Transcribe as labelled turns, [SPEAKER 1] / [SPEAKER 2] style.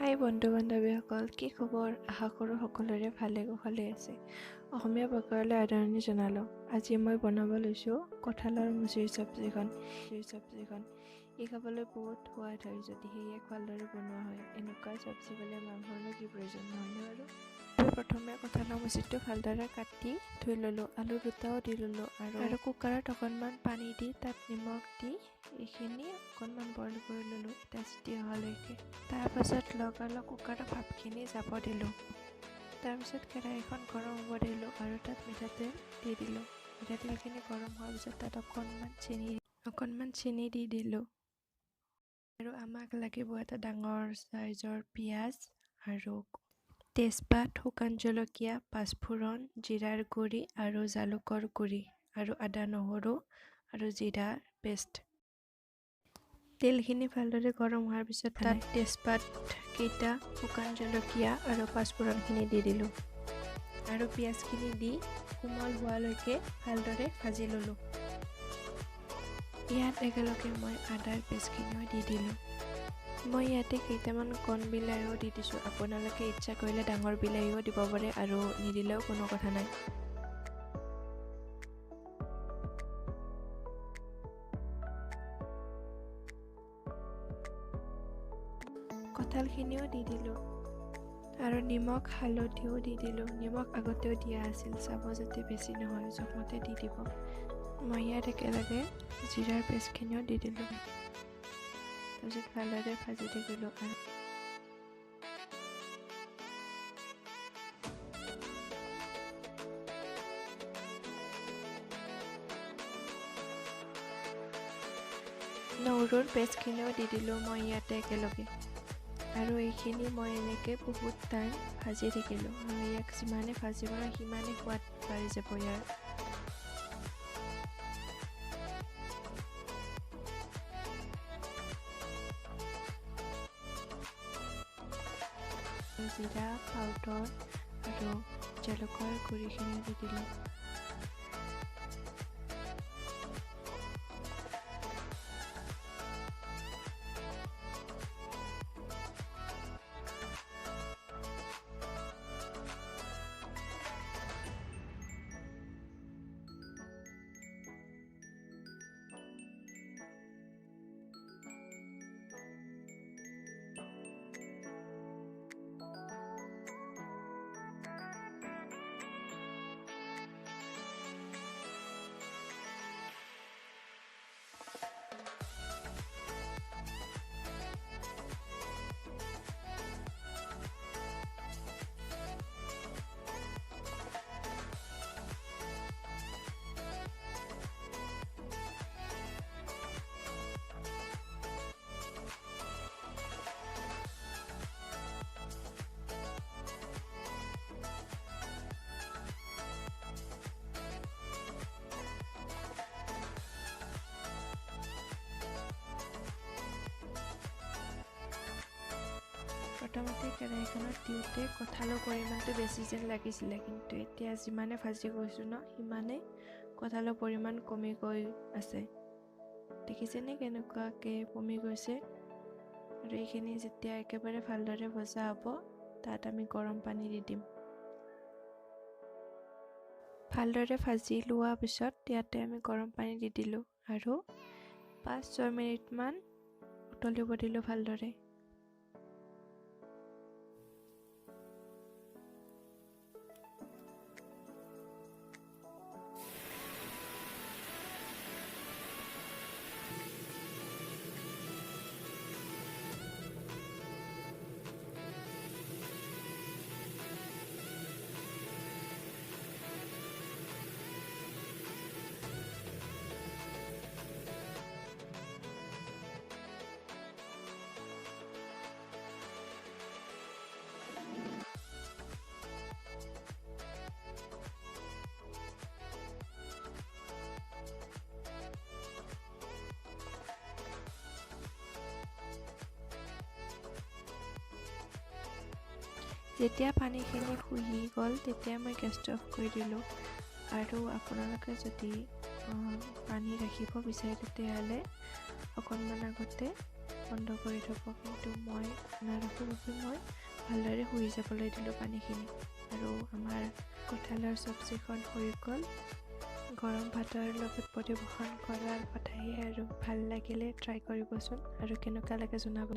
[SPEAKER 1] হাই বন্ধু বান্ধৱীসকল, কি খবৰ? আশা কৰোঁ সকলোৰে ভালে কুশলে আছে। অসমীয়া প্ৰকাৰলৈ আদৰণি জনালোঁ। আজি মই বনাব লৈছোঁ কঁঠালৰ মুচিৰ চব্জিখন। ই খাবলৈ বহুত সোৱাদ হয় যদিহে ইয়াক ভালদৰে বনোৱা হয়। এনেকুৱা চব্জি পালে মাংসৰনো কি প্ৰয়োজন, নহয়নে বাৰু? প্ৰথমে কঁঠালৰ মুচিটো ভালদৰে কাটি ধুই ল'লোঁ। আলু দুটাও দি ল'লোঁ আৰু কুকাৰত অকণমান পানী দি তাত নিমখ দি এইখিনি অকণমান বইল কৰি ল'লোঁ, এটা চিটি অহালৈকে। তাৰপাছত লগালগ কুকাৰৰ ভাপখিনি যাব দিলোঁ। তাৰপিছত কেৰাহীখন গৰম হ'ব দিলোঁ আৰু তাত মিঠাতেল দি দিলোঁ। মিঠাতেলখিনি গৰম হোৱাৰ পিছত তাত অকণমান চেনি দি দিলোঁ। আৰু আমাক লাগিব এটা ডাঙৰ চাইজৰ পিঁয়াজ আৰু তেজপাত, শুকান জলকীয়া, পাঁচফোৰণ, জিৰাৰ গুড়ি আৰু জালুকৰ গুড়ি আৰু আদা নহৰু আৰু জিৰাৰ পেষ্ট। তেলখিনি ভালদৰে গৰম হোৱাৰ পিছত তাত তেজপাত কেইটা, শুকান জলকীয়া আৰু পাঁচফোৰণখিনি দি দিলোঁ আৰু পিঁয়াজখিনি দি কোমল হোৱালৈকে ভালদৰে ভাজি ল'লোঁ। ইয়াত একেলগে মই আদাৰ পেষ্টখিনিও দি দিলোঁ। মই ইয়াতে কেইটামান কণ বিলাহীও দি দিছোঁ। আপোনালোকে ইচ্ছা কৰিলে ডাঙৰ বিলাহীও দিব পাৰে আৰু নিদিলেও কোনো কথা নাই। কঁঠালখিনিও দি দিলোঁ আৰু নিমখ হালধিও দি দিলোঁ। নিমখ আগতেও দিয়া আছিল, চাব যাতে বেছি নহয়, জোখমতে দি দিব। মই ইয়াত একেলগে জিৰাৰ পেষ্টখিনিও দি দিলোঁ। তাৰপিছত ভালদৰে ভাজি থাকিলোঁ আৰু নহৰুৰ পেষ্টখিনিও দি দিলোঁ মই ইয়াতে একেলগে। আৰু এইখিনি মই এনেকৈ বহুত টাইম ভাজি থাকিলোঁ আৰু ইয়াক যিমানে ভাজিব সিমানে সোৱাদ বাঢ়ি যাব ইয়াৰ। জিৰা পাউডাৰ আৰু জালুকৰ গুড়িখিনি দি দিলোঁ। প্ৰথমতে কেৰাহীখনত দিওঁতে কঁঠালৰ পৰিমাণটো বেছি যেন লাগিছিলে, কিন্তু এতিয়া যিমানে ভাজি গৈছোঁ সিমানে কঁঠালৰ পৰিমাণ কমি গৈ আছে। দেখিছেনে কেনেকুৱাকৈ কমি গৈছে? আৰু এইখিনি যেতিয়া একেবাৰে ভালদৰে ভজা হ'ব, তাত আমি গৰম পানী দি দিম। ভালদৰে ভাজি লোৱাৰ পিছত ইয়াতে আমি গৰম পানী দি দিলোঁ আৰু 5-6 মিনিটমান উতলিব দিলোঁ ভালদৰে। যেতিয়া পানীখিনি শুহি গ'ল তেতিয়া মই গেছটো অফ কৰি দিলোঁ। আৰু আপোনালোকে যদি পানী ৰাখিব বিচাৰে তেতিয়াহ'লে অকণমান আগতে বন্ধ কৰি থ'ব, কিন্তু মই নাৰাখোঁ বাবে মই ভালদৰে শুহি যাবলৈ দিলোঁ পানীখিনি। আৰু আমাৰ কঁঠালৰ চব্জিখন হৈ গ'ল। গৰম ভাতৰ লগত পৰিৱেশন কৰাৰ কথাহে আৰু ভাল লাগিলে ট্ৰাই কৰিবচোন আৰু কেনেকুৱা লাগে জনাব।